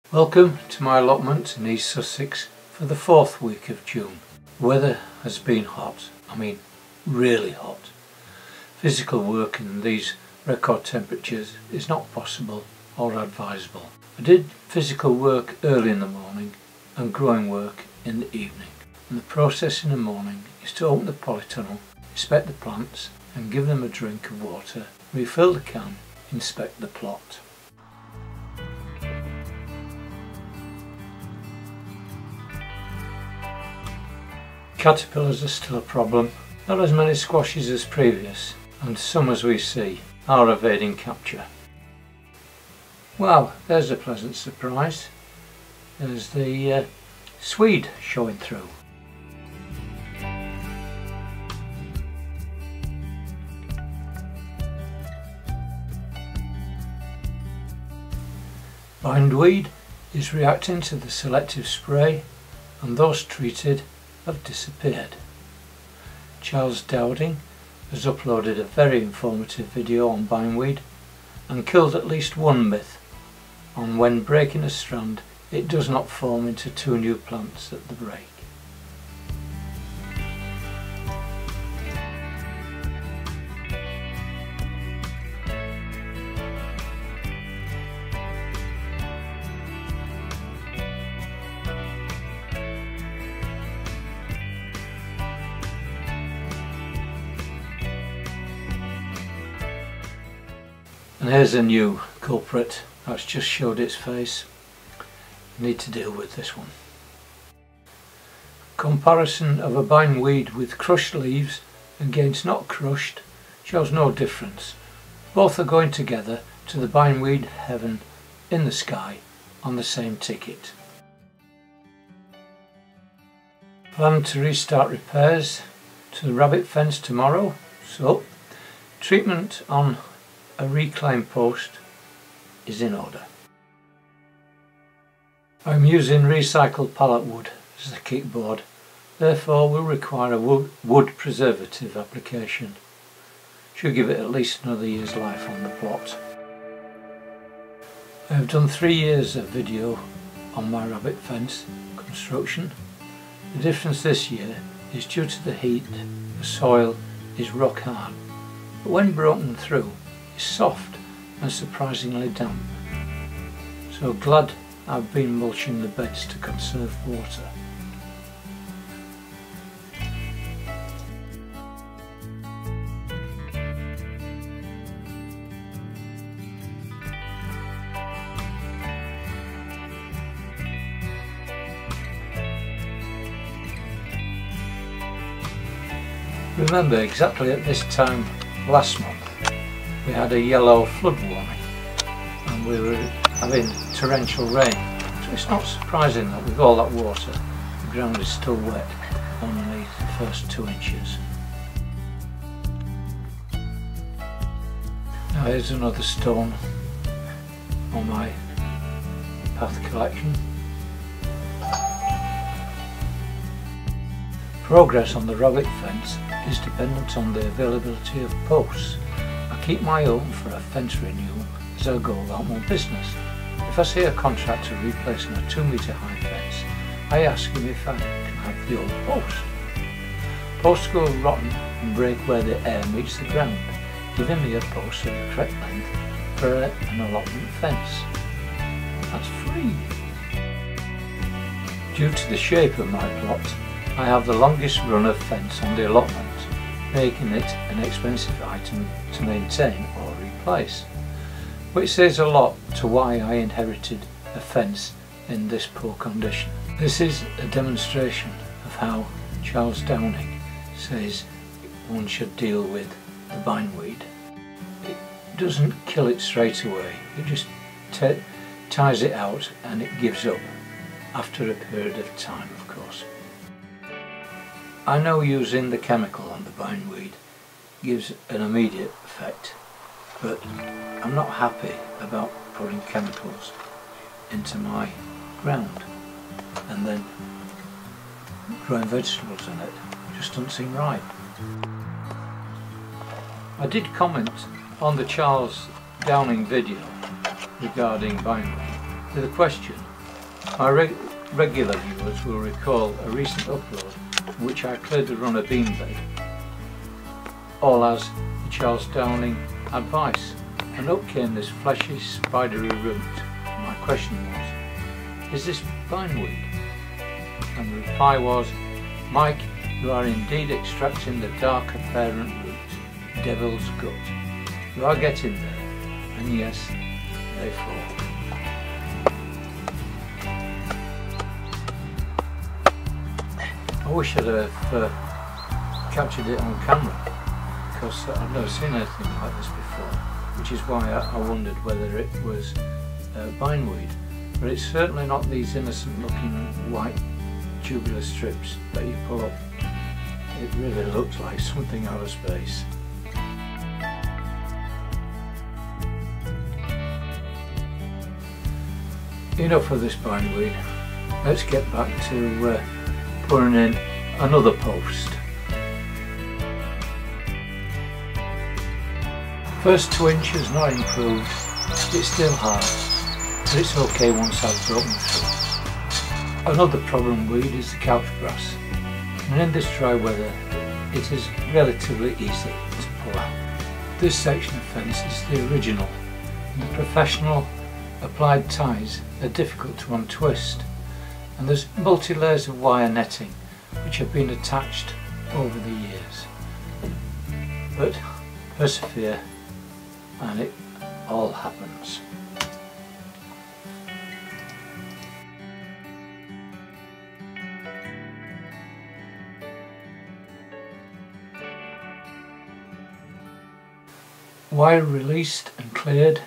Welcome to my allotment in East Sussex for the 4th week of June. The weather has been hot, really hot. Physical work in these record temperatures is not possible or advisable. I did physical work early in the morning and growing work in the evening. And the process in the morning is to open the polytunnel, inspect the plants and give them a drink of water, refill the can, inspect the plot. Caterpillars are still a problem, not as many squashes as previous, and some, as we see, are evading capture. Wow, there's a pleasant surprise. There's the swede showing through. Bindweed is reacting to the selective spray, and those treated have disappeared. Charles Dowding has uploaded a very informative video on bindweed and killed at least one myth on when breaking a strand it does not form into 2 new plants at the break. And here's a new culprit that's just showed its face. I need to deal with this one. Comparison of a bindweed with crushed leaves against not crushed shows no difference. Both are going together to the bindweed heaven in the sky on the same ticket. Plan to restart repairs to the rabbit fence tomorrow, so treatment on a reclaim post is in order. I'm using recycled pallet wood as the kickboard, therefore will require a wood preservative application. Should give it at least another year's life on the plot. I have done 3 years of video on my rabbit fence construction. The difference this year is due to the heat. The soil is rock hard, but when broken through is soft and surprisingly damp. So glad I've been mulching the beds to conserve water. Remember, exactly at this time last month we had a yellow flood warning and we were having torrential rain, so it's not surprising that with all that water the ground is still wet underneath the first 2 inches. Now here's another stone on my path collection. Progress on the rabbit fence is dependent on the availability of posts. I keep my own for a fence renewal as I go about my business. If I see a contractor replacing a 2 metre high fence, I ask him if I can have the old post. Posts go rotten and break where the air meets the ground, giving me a post of the correct length for an allotment fence. That's free. Due to the shape of my plot, I have the longest run of fence on the allotment, making it an expensive item to maintain or replace, which says a lot to why I inherited a fence in this poor condition. This is a demonstration of how Charles Dowding says one should deal with the bindweed. It doesn't kill it straight away, it just tires it out and it gives up after a period of time, of course. I know using the chemical on the bindweed gives an immediate effect, but I'm not happy about putting chemicals into my ground and then growing vegetables in it. It just doesn't seem right. I did comment on the Charles Dowding video regarding bindweed with a question: My regular viewers will recall a recent upload in which I cleared the runner beam bed, all as the Charles Downing advice, and up came this fleshy, spidery root. My question was, is this bindweed? And the reply was, Mike, you are indeed extracting the darker parent root, devil's gut. You are getting there, and yes, they fall. I wish I'd have captured it on camera, because I've never seen anything like this before, which is why I wondered whether it was bindweed. But it's certainly not these innocent looking white tubular strips that you pull up. It really looks like something out of space. Enough of this bindweed. Let's get back to pouring in another post. First 2 inches not improved, it's still hard, but it's okay once I've broken through. Another problem weed is the couch grass, and in this dry weather it is relatively easy to pull out. This section of fence is the original, and the professional applied ties are difficult to untwist, and there's multi-layers of wire netting which have been attached over the years. But persevere and it all happens. Wire released and cleared,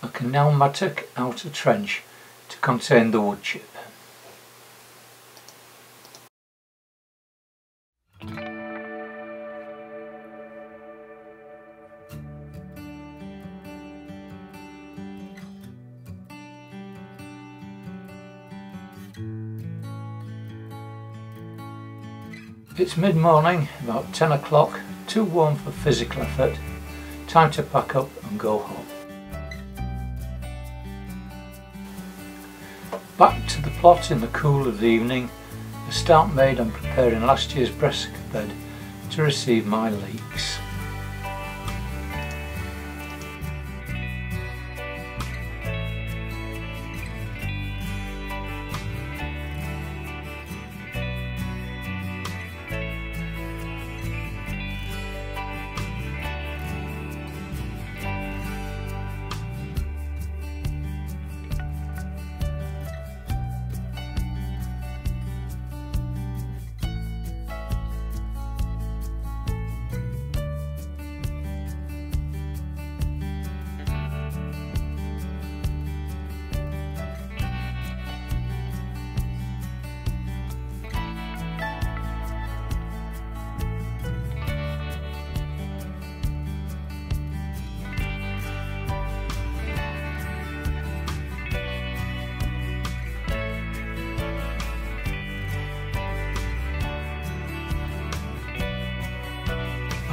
I can now mattock out a trench to contain the wood chip. It's mid-morning, about 10 o'clock, too warm for physical effort. Time to pack up and go home. Back to the plot in the cool of the evening, a start made on preparing last year's brassica bed to receive my leeks.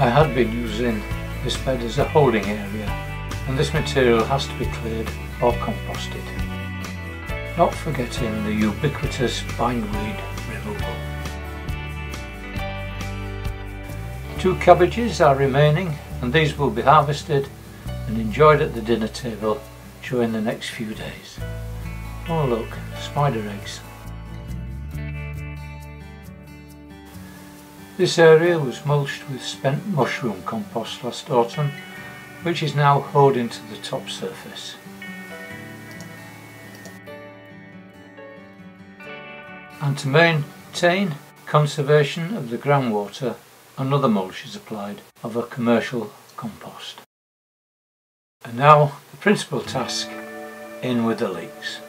I had been using this bed as a holding area, and this material has to be cleared or composted. Not forgetting the ubiquitous bindweed removal. 2 cabbages are remaining, and these will be harvested and enjoyed at the dinner table during the next few days. Oh look, spider eggs. This area was mulched with spent mushroom compost last autumn, which is now hoed into the top surface. And to maintain conservation of the groundwater, another mulch is applied of a commercial compost. And now the principal task, in with the leeks.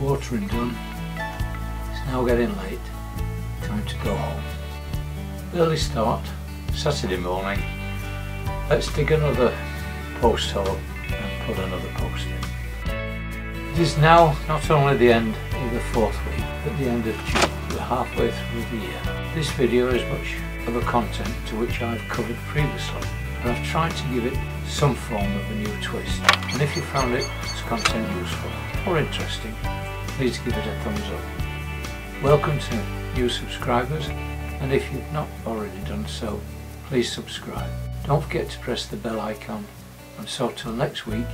watering done. It's now getting late, time to go home. Early start, Saturday morning. Let's dig another post hole and put another post in. It is now not only the end of the 4th week, but the end of June. We're halfway through the year. This video is much of a content to which I've covered previously, but I've tried to give it some form of a new twist. And if you found this content useful or interesting, please give it a thumbs up. Welcome to new subscribers, and if you've not already done so, please subscribe. Don't forget to press the bell icon, and so till next week,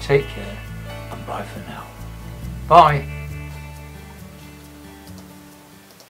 take care and bye for now. Bye!